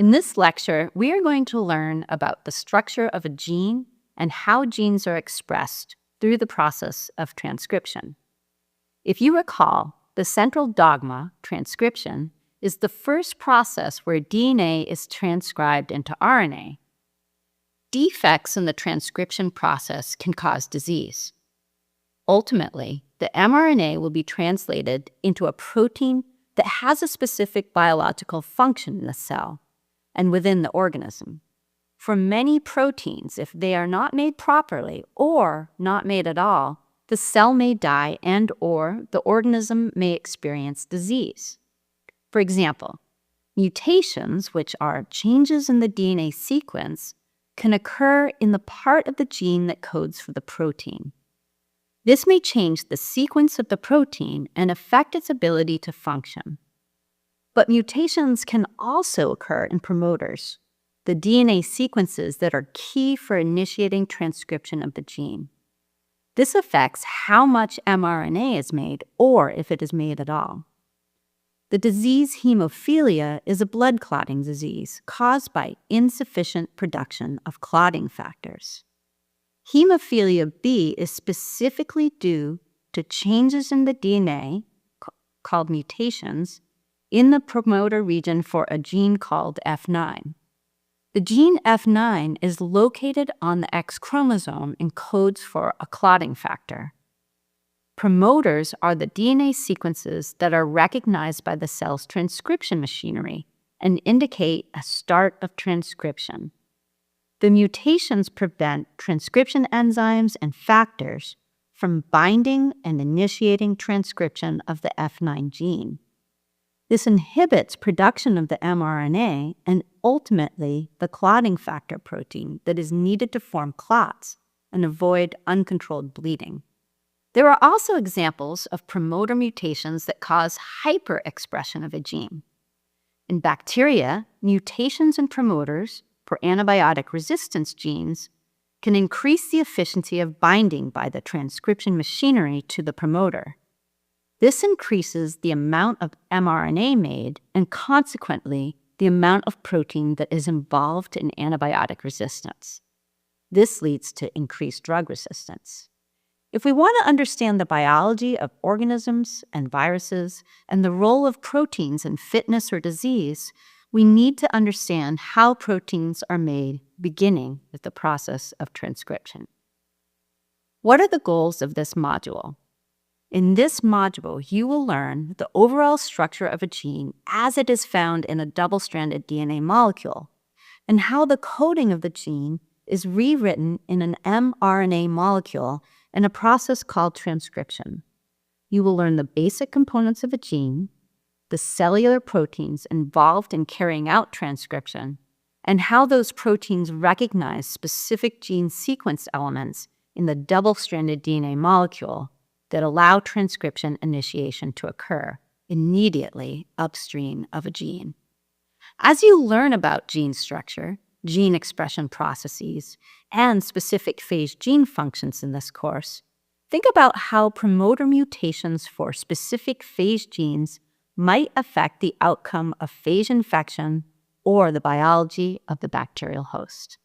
In this lecture, we are going to learn about the structure of a gene and how genes are expressed through the process of transcription. If you recall, the central dogma, transcription, is the first process where DNA is transcribed into RNA. Defects in the transcription process can cause disease. Ultimately, the mRNA will be translated into a protein that has a specific biological function in the cell and within the organism. For many proteins, if they are not made properly or not made at all, the cell may die and/or the organism may experience disease. For example, mutations, which are changes in the DNA sequence, can occur in the part of the gene that codes for the protein. This may change the sequence of the protein and affect its ability to function. But mutations can also occur in promoters, the DNA sequences that are key for initiating transcription of the gene. This affects how much mRNA is made or if it is made at all. The disease hemophilia is a blood clotting disease caused by insufficient production of clotting factors. Hemophilia B is specifically due to changes in the DNA, called mutations, in the promoter region for a gene called F9. The gene F9 is located on the X chromosome and codes for a clotting factor. Promoters are the DNA sequences that are recognized by the cell's transcription machinery and indicate a start of transcription. The mutations prevent transcription enzymes and factors from binding and initiating transcription of the F9 gene. This inhibits production of the mRNA and ultimately the clotting factor protein that is needed to form clots and avoid uncontrolled bleeding. There are also examples of promoter mutations that cause hyperexpression of a gene. In bacteria, mutations in promoters for antibiotic resistance genes can increase the efficiency of binding by the transcription machinery to the promoter. This increases the amount of mRNA made and consequently the amount of protein that is involved in antibiotic resistance. This leads to increased drug resistance. If we want to understand the biology of organisms and viruses and the role of proteins in fitness or disease, we need to understand how proteins are made, beginning with the process of transcription. What are the goals of this module? In this module, you will learn the overall structure of a gene as it is found in a double-stranded DNA molecule, and how the coding of the gene is rewritten in an mRNA molecule in a process called transcription. You will learn the basic components of a gene, the cellular proteins involved in carrying out transcription, and how those proteins recognize specific gene sequence elements in the double-stranded DNA molecule that allow transcription initiation to occur immediately upstream of a gene. As you learn about gene structure, gene expression processes, and specific phage gene functions in this course, think about how promoter mutations for specific phage genes might affect the outcome of phage infection or the biology of the bacterial host.